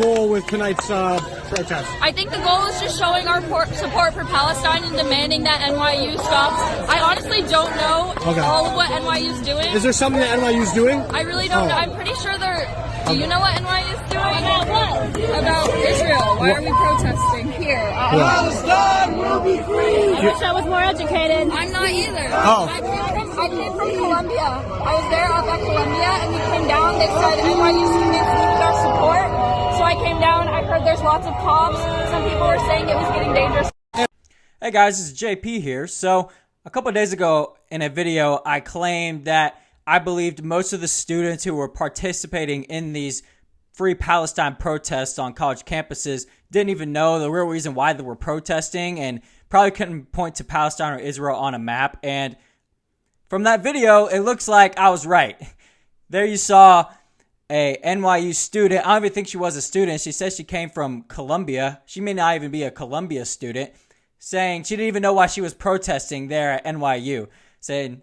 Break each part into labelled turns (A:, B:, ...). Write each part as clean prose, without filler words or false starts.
A: goal with tonight's protest?
B: I think the goal is just showing our support for Palestine and demanding that NYU stops. I honestly don't know all of what NYU is doing.
A: Is there something that NYU is doing?
B: I really don't know. I'm pretty sure they're... Do you know what NYU is doing? About what? About Israel. Why are we protesting here?
C: Palestine will be free!
B: I wish I was more educated. I'm not either. I came from Columbia. I was there up at Columbia and we came down. They said NYU students needed our support. So I came down. I heard there's lots of cops. Some people were saying it was getting dangerous.
D: Hey guys, this is JP here. So a couple of days ago in a video, I claimed that I believed most of the students who were participating in these Free Palestine protests on college campuses didn't even know the real reason why they were protesting and probably couldn't point to Palestine or Israel on a map. And from that video, it looks like I was right. There you saw a NYU student. I don't even think she was a student. She says she came from Columbia. She may not even be a Columbia student, saying she didn't even know why she was protesting there at NYU, saying,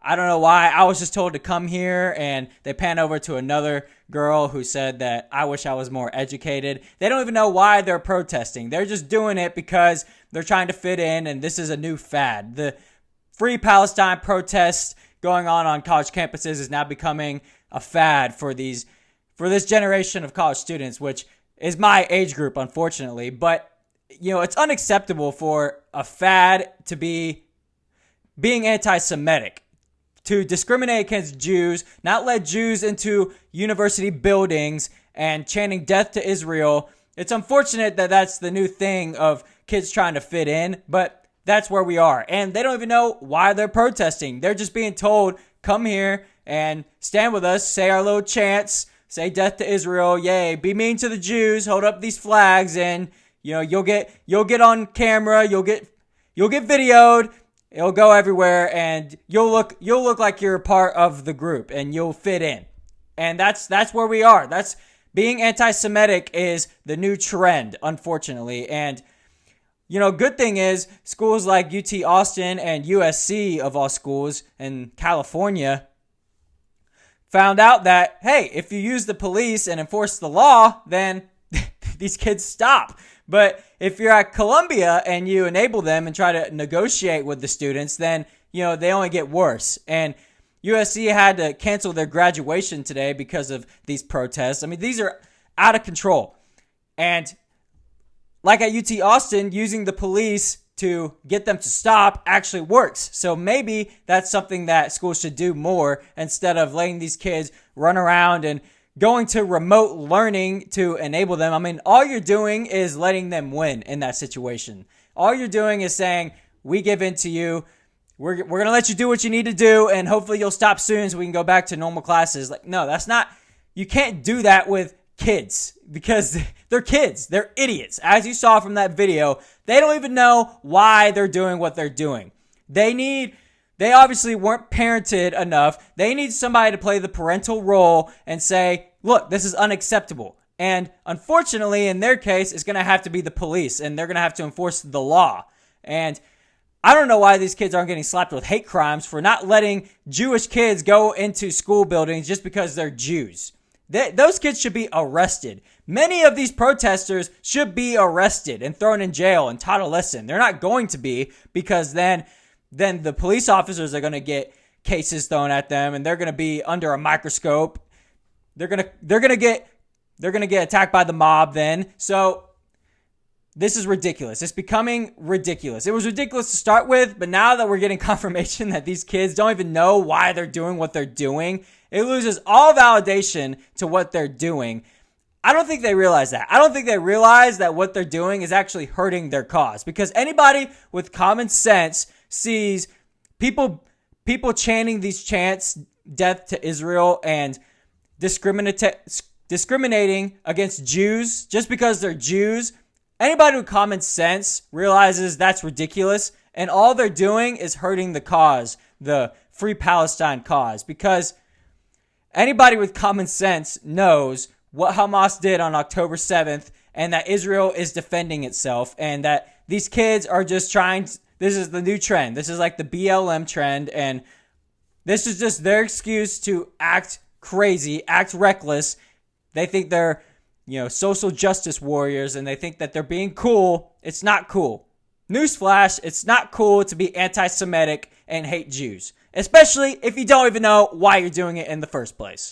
D: I don't know why. I was just told to come here, and they pan over to another girl who said that I wish I was more educated. They don't even know why they're protesting. They're just doing it because they're trying to fit in, and this is a new fad. The Free Palestine protest going on college campuses is now becoming a fad for this generation of college students, which is my age group, unfortunately. But, it's unacceptable for a fad to be being anti-Semitic, to discriminate against Jews, not let Jews into university buildings and chanting death to Israel. It's unfortunate that that's the new thing of kids trying to fit in, but that's where we are. And they don't even know why they're protesting. They're just being told, come here and stand with us, say our little chants, say death to Israel, yay, be mean to the Jews, hold up these flags, and you'll get on camera, you'll get videoed. It'll go everywhere, and you'll look like you're a part of the group, and you'll fit in. And that's where we are. That's being anti-Semitic is the new trend, unfortunately. And good thing is schools like UT Austin and USC, of all schools in California, found out that, hey, if you use the police and enforce the law, then these kids stop. But if you're at Columbia and you enable them and try to negotiate with the students, then, they only get worse. And USC had to cancel their graduation today because of these protests. I mean, these are out of control. And like at UT Austin, using the police to get them to stop actually works. So maybe that's something that schools should do more instead of letting these kids run around and going to remote learning to enable them. I mean, all you're doing is letting them win in that situation. All you're doing is saying, we give in to you. We're going to let you do what you need to do, and hopefully you'll stop soon so we can go back to normal classes. Like, no, that's not, you can't do that with kids because they're kids. They're idiots. As you saw from that video, they don't even know why they're doing what they're doing. They obviously weren't parented enough. They need somebody to play the parental role and say, look, this is unacceptable. And unfortunately, in their case, it's going to have to be the police, and they're going to have to enforce the law. And I don't know why these kids aren't getting slapped with hate crimes for not letting Jewish kids go into school buildings just because they're Jews. Those kids should be arrested. Many of these protesters should be arrested and thrown in jail and taught a lesson. They're not going to be, because then the police officers are going to get cases thrown at them, and they're going to be under a microscope. They're going to get attacked by the mob then. So this is ridiculous. It's becoming ridiculous. It was ridiculous to start with, but now that we're getting confirmation that these kids don't even know why they're doing what they're doing, it loses all validation to what they're doing. I don't think they realize that. I don't think they realize that what they're doing is actually hurting their cause, because anybody with common sense sees people chanting these chants, death to Israel, and discriminating against Jews just because they're Jews. Anybody with common sense realizes that's ridiculous, and all they're doing is hurting the cause, the Free Palestine cause, because anybody with common sense knows what Hamas did on October 7th, and that Israel is defending itself, and that these kids are just this is the new trend. This is like the BLM trend, and this is just their excuse to act crazy, act reckless. They think they're social justice warriors, and they think that they're being cool. It's not cool. Newsflash, it's not cool to be anti-Semitic and hate Jews, especially if you don't even know why you're doing it in the first place.